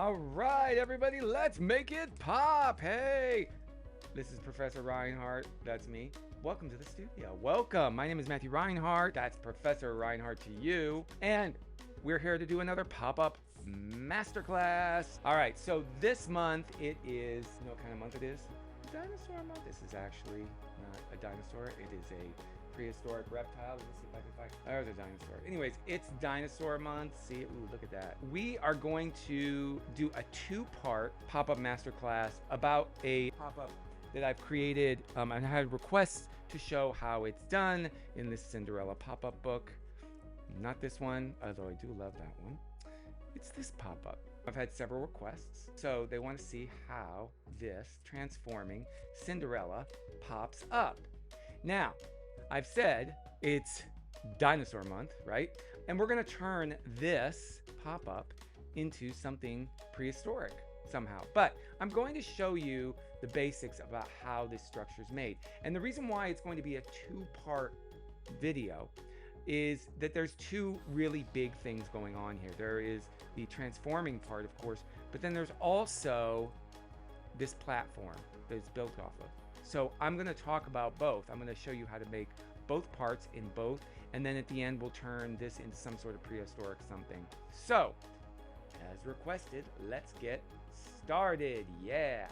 All right, everybody, let's make it pop. Hey, this is Professor Reinhardt. That's me. Welcome to the studio. Welcome. My name is Matthew Reinhardt. That's Professor Reinhardt to you. And we're here to do another pop-up masterclass. All right, so this month it is, you know what kind of month it is? Dinosaur month. This is actually not a dinosaur. It is a prehistoric reptile. Let me see if I can find. There's a dinosaur. Anyways, it's dinosaur month. See, ooh, look at that. We are going to do a two-part pop-up masterclass about a pop-up that I've created. I had requests to show how it's done in this Cinderella Pop-Up book. Not this one, although I do love that one. It's this pop-up. I've had several requests, so they want to see how this transforming Cinderella pops up. Now, I've said it's dinosaur month, right? And we're going to turn this pop-up into something prehistoric somehow. But I'm going to show you the basics about how this structure is made. And the reason why it's going to be a two-part video is that there's two really big things going on here. There is the transforming part, of course, but then there's also this platform that it's built off of. So I'm going to talk about both. I'm going to show you how to make both parts in both, and then at the end we'll turn this into some sort of prehistoric something. So, as requested, let's get started. Yeah.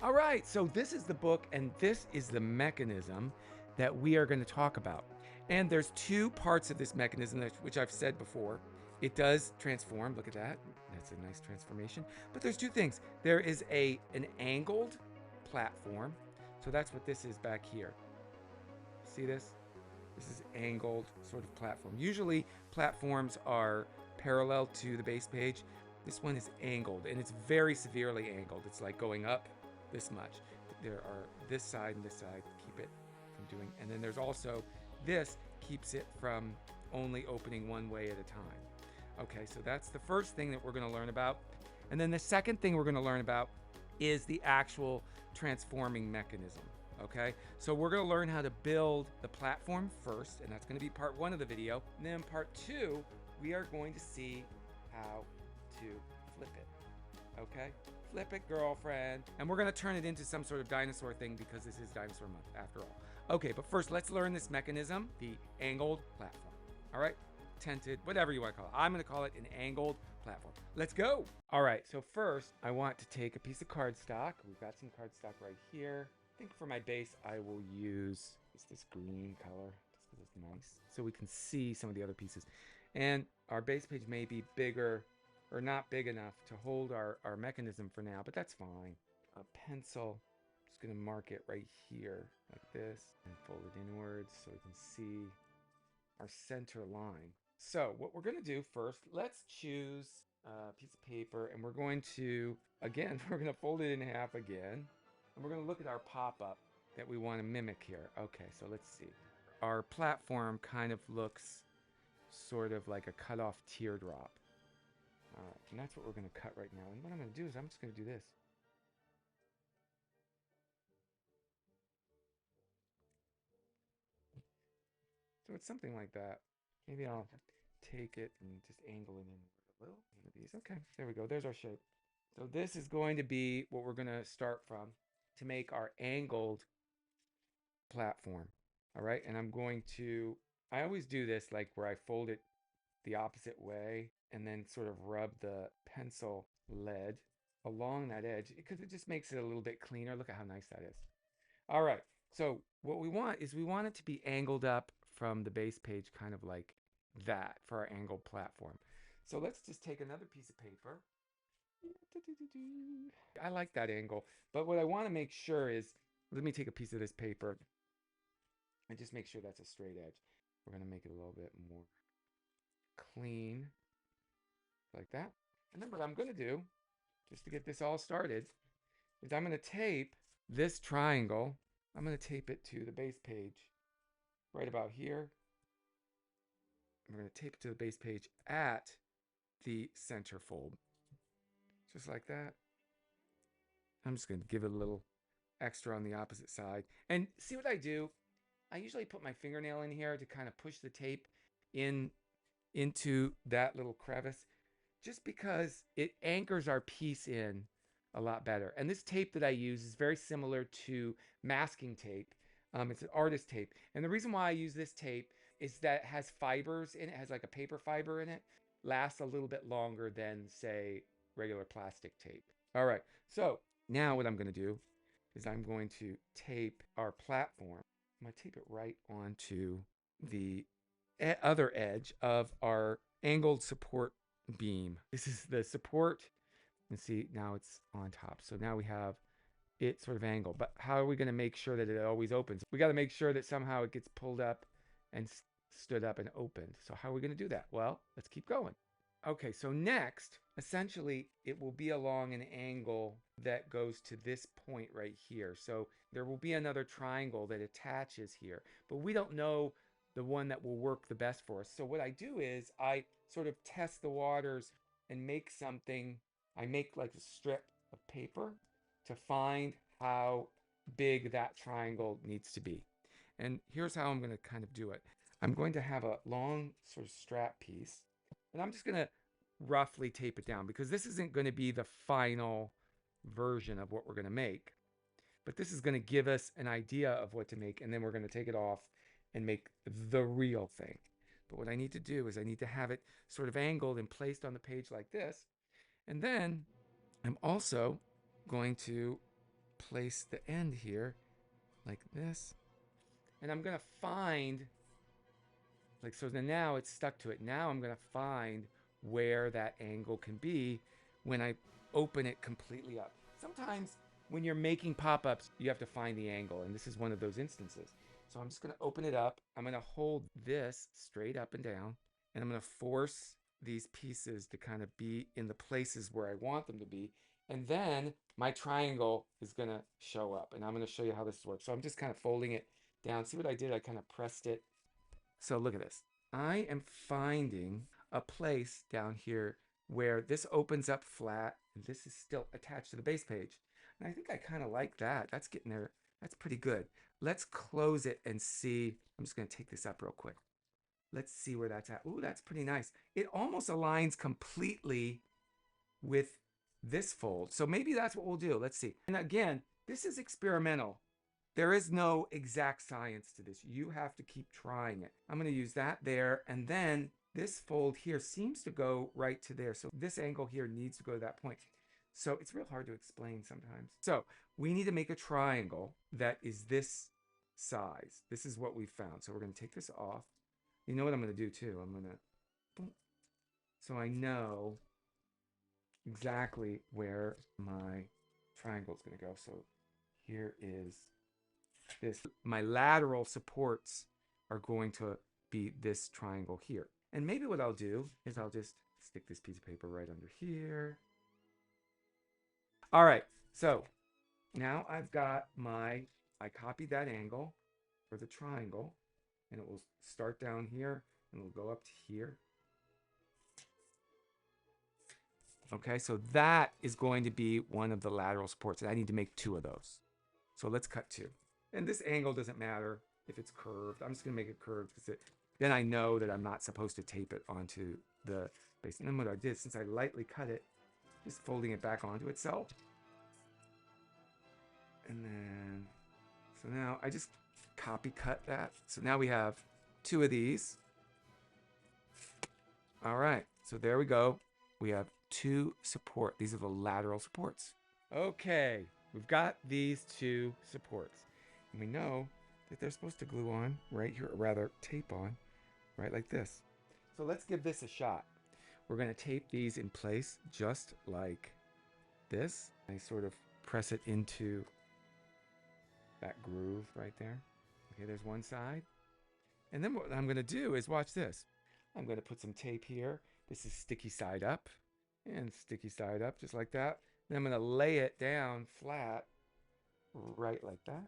All right, so this is the book, and this is the mechanism that we are going to talk about. And there's two parts of this mechanism, which I've said before. It does transform. Look at that. That's a nice transformation. But there's two things. There is an angled platform. So that's what this is back here. See this? This is angled sort of platform. Usually platforms are parallel to the base page. This one is angled, and it's very severely angled. It's like going up this much. There are this side and this side keep it from doing. And then there's also this keeps it from only opening one way at a time. Okay, so that's the first thing that we're going to learn about. And then the second thing we're going to learn about is the actual transforming mechanism. Okay, so we're going to learn how to build the platform first, and that's going to be part one of the video. And then part two, we are going to see how to flip it. Okay, flip it, girlfriend. And we're going to turn it into some sort of dinosaur thing because this is dinosaur month after all. Okay, but first let's learn this mechanism, the angled platform. All right, tented, whatever you want to call it. I'm going to call it an angled platform. Let's go. All right, so first I want to take a piece of cardstock. We've got some cardstock right here. I think for my base I will use this green color just because it's nice, so we can see some of the other pieces. And our base page may be bigger or not big enough to hold our mechanism for now, but that's fine. A pencil. Just going to mark it right here like this and fold it inwards so we can see our center line. So what we're going to do first, let's choose a piece of paper, and we're going to, again, we're going to fold it in half again, and we're going to look at our pop-up that we want to mimic here. Okay, so let's see. Our platform kind of looks sort of like a cut-off teardrop. All right, and that's what we're going to cut right now. And what I'm going to do is I'm just going to do this. So it's something like that. Maybe I'll take it and just angle it in a little. One of these. Okay, there we go. There's our shape. So this is going to be what we're going to start from to make our angled platform. All right, and I'm going to, I always do this like where I fold it the opposite way and then sort of rub the pencil lead along that edge because it just makes it a little bit cleaner. Look at how nice that is. All right, so what we want is we want it to be angled up from the base page kind of like that for our angled platform. So let's just take another piece of paper. I like that angle, but what I want to make sure is, let me take a piece of this paper and just make sure that's a straight edge. We're going to make it a little bit more clean like that. And then what I'm going to do, just to get this all started, is I'm going to tape this triangle. I'm going to tape it to the base page right about here. I'm going to tape it to the base page at the center fold. Just like that. I'm just going to give it a little extra on the opposite side. And see what I do? I usually put my fingernail in here to kind of push the tape into that little crevice just because it anchors our piece in a lot better. And this tape that I use is very similar to masking tape. It's an artist tape. And the reason why I use this tape is that it has fibers in it, has like a paper fiber in it, lasts a little bit longer than, say, regular plastic tape. All right, so now what I'm going to do is I'm going to tape our platform. I'm going to tape it right onto the other edge of our angled support beam. This is the support. And see, now it's on top. So now we have it sort of angled. But how are we going to make sure that it always opens? We got to make sure that somehow it gets pulled up and stood up and opened. So how are we going to do that? Well, let's keep going. Okay, so next, essentially, it will be along an angle that goes to this point right here. So there will be another triangle that attaches here, but we don't know the one that will work the best for us. So what I do is I sort of test the waters and make something. I make like a strip of paper to find how big that triangle needs to be. And here's how I'm going to kind of do it. I'm going to have a long sort of strap piece, and I'm just going to roughly tape it down because this isn't going to be the final version of what we're going to make. But this is going to give us an idea of what to make, and then we're going to take it off and make the real thing. But what I need to do is I need to have it sort of angled and placed on the page like this. And then I'm also going to place the end here like this. And I'm going to find, like, so then now it's stuck to it. Now I'm going to find where that angle can be when I open it completely up. Sometimes when you're making pop-ups, you have to find the angle, and this is one of those instances. So I'm just going to open it up. I'm going to hold this straight up and down, and I'm going to force these pieces to kind of be in the places where I want them to be. And then my triangle is going to show up, and I'm going to show you how this works. So I'm just kind of folding it down. See what I did? I kind of pressed it. So look at this. I am finding a place down here where this opens up flat, and this is still attached to the base page. And I think I kind of like that. That's getting there. That's pretty good. Let's close it and see. I'm just going to take this up real quick. Let's see where that's at. Ooh, that's pretty nice. It almost aligns completely with this fold. So maybe that's what we'll do. Let's see. And again, this is experimental. There is no exact science to this. You have to keep trying it. I'm going to use that there. And then this fold here seems to go right to there. So this angle here needs to go to that point. So it's real hard to explain sometimes. So we need to make a triangle that is this size. This is what we found. So we're going to take this off. You know what I'm going to do too? I'm going to, so I know exactly where my triangle is going to go. So here is this. My lateral supports are going to be this triangle here. And maybe what I'll do is I'll just stick this piece of paper right under here. All right, so now I've got I copied that angle for the triangle, and it will start down here and it will go up to here. Okay, so that is going to be one of the lateral supports, and I need to make 2 of those. So let's cut 2. And this angle doesn't matter if it's curved. I'm just going to make it curved because then I know that I'm not supposed to tape it onto the base. And then what I did, since I lightly cut it, just folding it back onto itself. And then, so now I just copy cut that. So now we have 2 of these. All right, so there we go. We have 2 support. These are the lateral supports. Okay, we've got these 2 supports. And we know that they're supposed to glue on right here, or rather tape on, right like this. So let's give this a shot. We're going to tape these in place just like this. I sort of press it into that groove right there. Okay, there's one side. And then what I'm going to do is watch this. I'm going to put some tape here. This is sticky side up and sticky side up, just like that. Then I'm going to lay it down flat, right like that.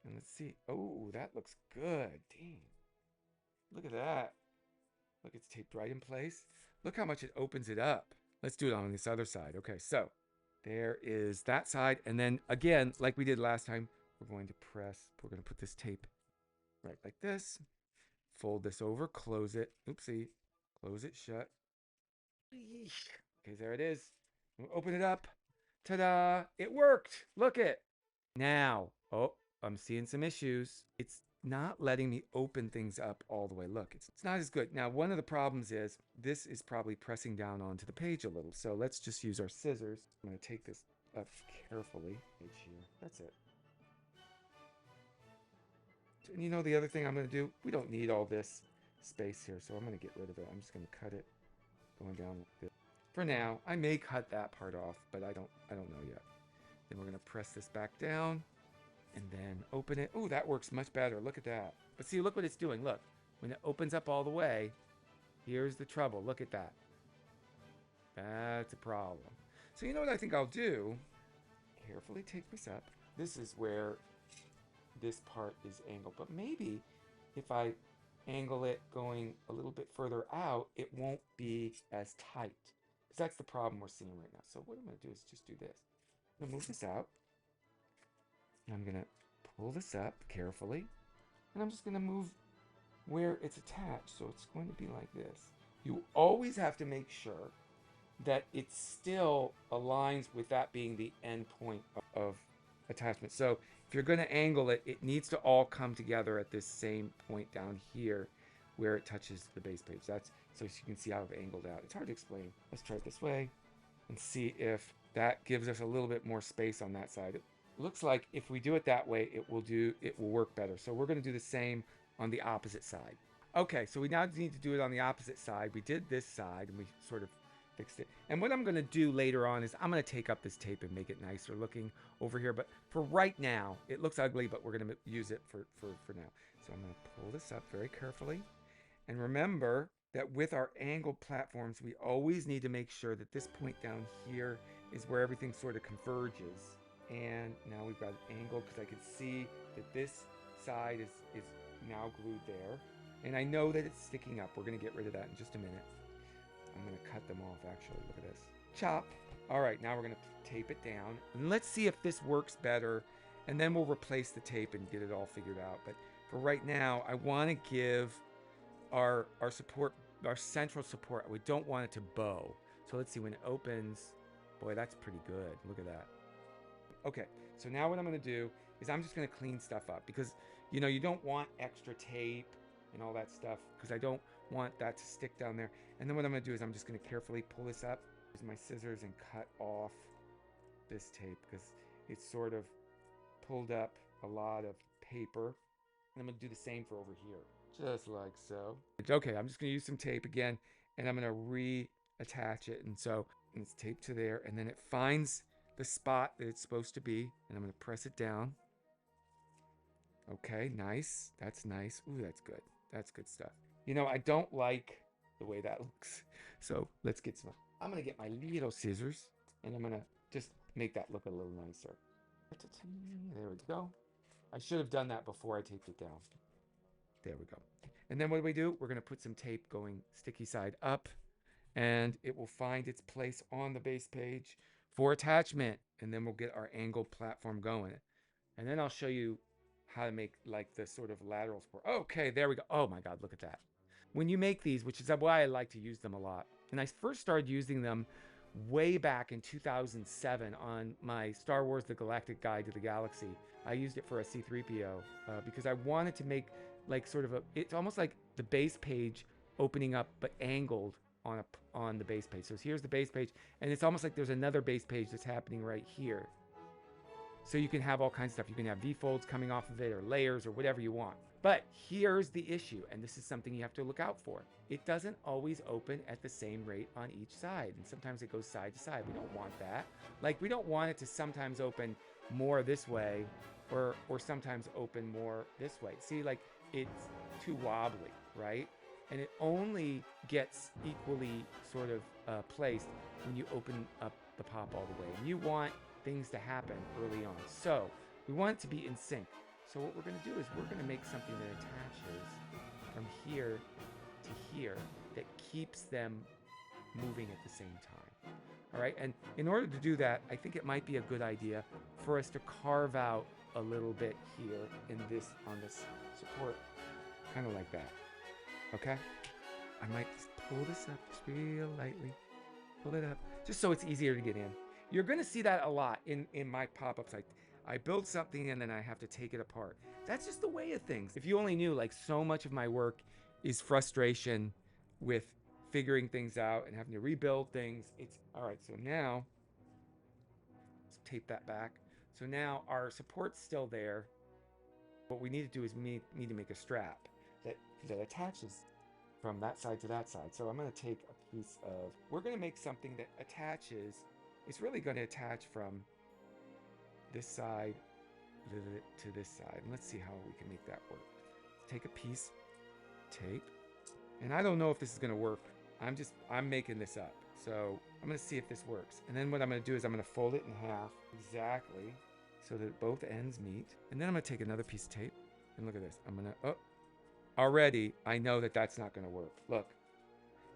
And let's see. Oh, that looks good. Dang. Look at that. Look, it's taped right in place. Look how much it opens it up. Let's do it on this other side. Okay, so there is that side. And then again, like we did last time, we're going to put this tape right like this. Fold this over, close it. Oopsie. Close it shut. Okay, there it is. We'll open it up. Ta-da! It worked. Look it. Now, oh, I'm seeing some issues. It's not letting me open things up all the way. Look, it's not as good. Now, one of the problems is this is probably pressing down onto the page a little. So let's just use our scissors. I'm going to take this up carefully. Page here. That's it. And you know the other thing I'm going to do? We don't need all this space here, so I'm going to get rid of it. I'm just going to cut it going down like this. For now, I may cut that part off, but I don't know yet. Then we're going to press this back down and then open it. Oh, that works much better. Look at that. But see, look what it's doing. Look, when it opens up all the way, here's the trouble. Look at that. That's a problem. So you know what I think I'll do? Carefully take this up. This is where this part is angled, but maybe if I angle it going a little bit further out, it won't be as tight. Because that's the problem we're seeing right now. So what I'm going to do is just do this. I'm going to move this out. And I'm going to pull this up carefully. And I'm just going to move where it's attached. So it's going to be like this. You always have to make sure that it still aligns with that being the end point of attachment. So if you're going to angle it, it needs to all come together at this same point down here where it touches the base page. That's so you can see how I've angled out. It's hard to explain. Let's try it this way and see if that gives us a little bit more space on that side. It looks like if we do it that way, it will work better. So we're going to do the same on the opposite side. Okay, so we now need to do it on the opposite side. We did this side and we sort of fixed it. And what I'm going to do later on is I'm going to take up this tape and make it nicer looking over here. But for right now, it looks ugly, but we're going to use it for now. So I'm going to pull this up very carefully. And remember that with our angled platforms, we always need to make sure that this point down here is where everything sort of converges. And now we've got it angled because I can see that this side is now glued there. And I know that it's sticking up. We're going to get rid of that in just a minute. I'm going to cut them off, actually. Look at this. Chop. All right, now we're going to tape it down. And let's see if this works better. And then we'll replace the tape and get it all figured out. But for right now, I want to give our support, our central support, we don't want it to bow. So let's see, when it opens, boy, that's pretty good. Look at that. Okay, so now what I'm going to do is I'm just going to clean stuff up because, you know, you don't want extra tape and all that stuff because I don't want that to stick down there. And then what I'm going to do is I'm just going to carefully pull this up, use my scissors and cut off this tape because it's sort of pulled up a lot of paper. And I'm going to do the same for over here, just like so. Okay, I'm just going to use some tape again and I'm going to reattach it. And so it's taped to there and then it finds the spot that it's supposed to be and I'm going to press it down. Okay, nice. That's nice. Ooh, that's good. That's good stuff. You know, I don't like the way that looks. So let's get some. I'm going to get my little scissors and I'm going to just make that look a little nicer. There we go. I should have done that before I taped it down. There we go. And then what do? We're going to put some tape going sticky side up and it will find its place on the base page for attachment. And then we'll get our angled platform going. And then I'll show you how to make like the sort of lateral support. Okay, there we go. Oh my God, look at that. When you make these, which is why I like to use them a lot, and I first started using them way back in 2007 on my Star Wars The Galactic Guide to the Galaxy. I used it for a C-3PO because I wanted to make like sort of it's almost like the base page opening up but angled on the base page. So here's the base page and it's almost like there's another base page that's happening right here. So you can have all kinds of stuff. You can have V-folds coming off of it or layers or whatever you want. But here's the issue, and this is something you have to look out for. It doesn't always open at the same rate on each side, and sometimes it goes side to side. We don't want that. Like, we don't want it to sometimes open more this way or sometimes open more this way. See, like, it's too wobbly, right? And it only gets equally sort of placed when you open up the pop all the way. And you want things to happen early on. So we want it to be in sync. So what we're going to do is we're going to make something that attaches from here to here that keeps them moving at the same time. All right. And in order to do that, I think it might be a good idea for us to carve out a little bit here in this, on this support, kind of like that. Okay. I might just pull this up just real lightly. pull it up, just so it's easier to get in. You're gonna see that a lot in my pop-ups. I build something and then I have to take it apart. That's just the way of things. If you only knew, like, so much of my work is frustration with figuring things out and having to rebuild things. It's all right. So now let's tape that back. So now our support's still there. What we need to do is need to make a strap that attaches from that side to that side. So I'm going to take a piece of, we're going to make something that attaches. It's really going to attach from this side to this side. And let's see how we can make that work. Take a piece, tape, and I don't know if this is going to work. I'm making this up. So I'm going to see if this works. And then what I'm going to do is I'm going to fold it in half exactly so that both ends meet. And then I'm going to take another piece of tape and look at this. I'm going to, already I know that that's not going to work. Look,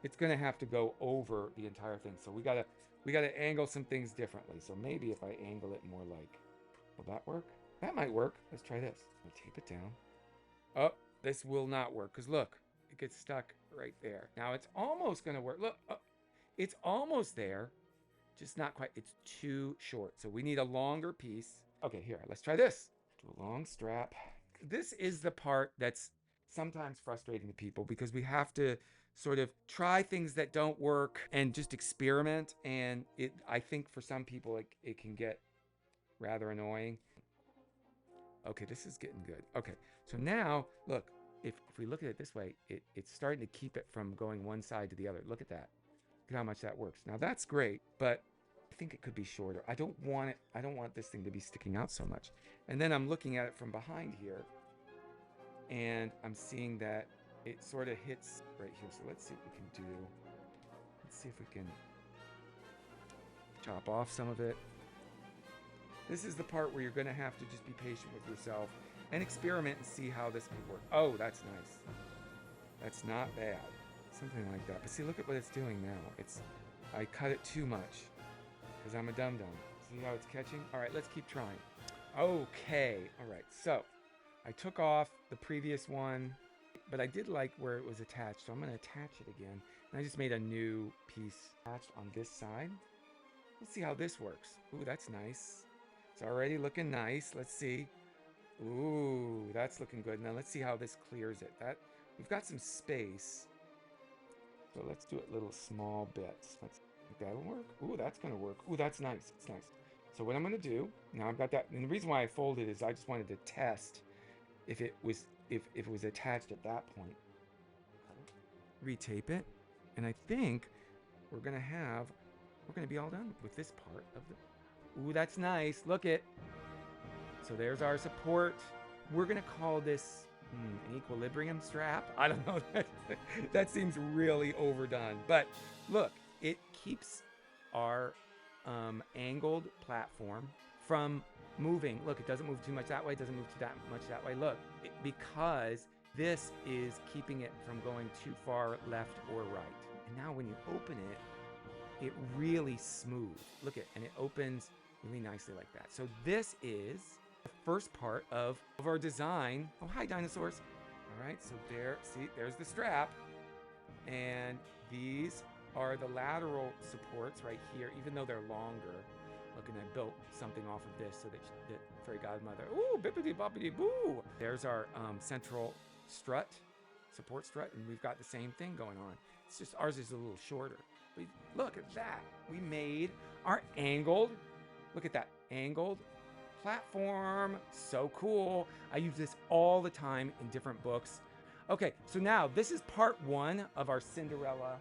it's going to have to go over the entire thing. So we got to angle some things differently. So maybe if I angle it more like, will that work? That might work. Let's try this. I'll tape it down. Oh, this will not work because look, it gets stuck right there. Now it's almost going to work. Look, it's almost there, just not quite. It's too short. So we need a longer piece. Okay, here, let's try this. Do a long strap. This is the part that's sometimes frustrating to people because we have to sort of try things that don't work and just experiment. And I think for some people, it can get rather annoying. Okay, this is getting good. Okay, so now, look, if we look at it this way, it's starting to keep it from going one side to the other. Look at that. Look at how much that works. Now that's great, but I think it could be shorter. I don't want this thing to be sticking out so much. And then I'm looking at it from behind here, and I'm seeing that it sort of hits right here. So let's see what we can do. Let's see if we can chop off some of it. This is the part where you're going to have to just be patient with yourself and experiment and see how this can work. Oh, that's nice. That's not bad. Something like that. But see, look at what it's doing now. I cut it too much because I'm a dum-dum. See how it's catching? All right, let's keep trying. Okay. All right. So I took off the previous one, but I did like where it was attached. So I'm going to attach it again. And I just made a new piece attached on this side. Let's see how this works. Ooh, that's nice. It's already looking nice. Let's see. Ooh, that's looking good. Now let's see how this clears it. We've got some space. So let's do it little small bits. That'll work. Ooh, that's gonna work. Ooh, that's nice. It's nice. So what I'm gonna do, now I've got that, and the reason why I folded is I just wanted to test if it was attached at that point. Retape it, and I think we're gonna be all done with this part of the. Ooh, that's nice. Look it. So there's our support. We're gonna call this an equilibrium strap. I don't know. That seems really overdone. But look, it keeps our angled platform from moving. Look, it doesn't move too much that way. It doesn't move too much that way. Look, because this is keeping it from going too far left or right. And now when you open it, it really smooth. Look at, and it opens really nicely like that. So this is the first part of our design. Oh, hi dinosaurs. All right, so there's the strap. And these are the lateral supports right here, even though they're longer. Look, and I built something off of this so that Fairy Godmother, ooh, bippity boppity boo. There's our central strut, support strut, and we've got the same thing going on. It's just ours is a little shorter. But look at that. We made our angled, look at that, angled platform. So cool. I use this all the time in different books. Okay, so now this is part one of our Cinderella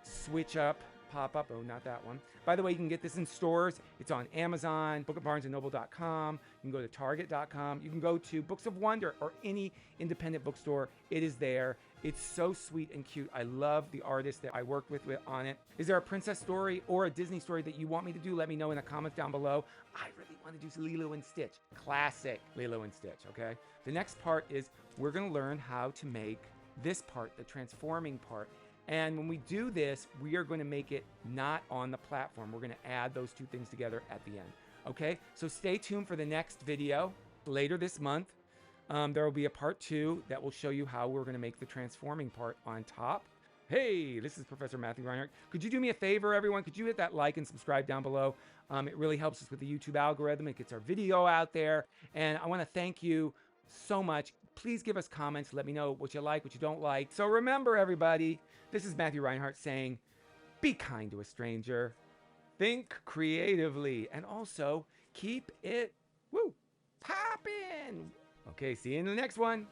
switch up pop-up. Oh, not that one. By the way, you can get this in stores. It's on Amazon, bookatbarnesandnoble.com. You can go to target.com. You can go to Books of Wonder or any independent bookstore. It is there. It's so sweet and cute. I love the artist that I worked with on it. Is there a princess story or a Disney story that you want me to do? Let me know in the comments down below. I really want to do Lilo and Stitch. Classic Lilo and Stitch, okay? The next part is we're going to learn how to make this part, the transforming part. And when we do this, we are going to make it not on the platform. We're going to add those two things together at the end. Okay, so stay tuned for the next video later this month. There will be a part two that will show you how we're going to make the transforming part on top. Hey, this is Professor Matthew Reinhardt. Could you do me a favor, everyone? Could you hit that like and subscribe down below? It really helps us with the YouTube algorithm. It gets our video out there. And I want to thank you so much. Please give us comments. Let me know what you like, what you don't like. So remember, everybody, this is Matthew Reinhardt saying, be kind to a stranger, think creatively, and also keep it, poppin'. Okay, see you in the next one.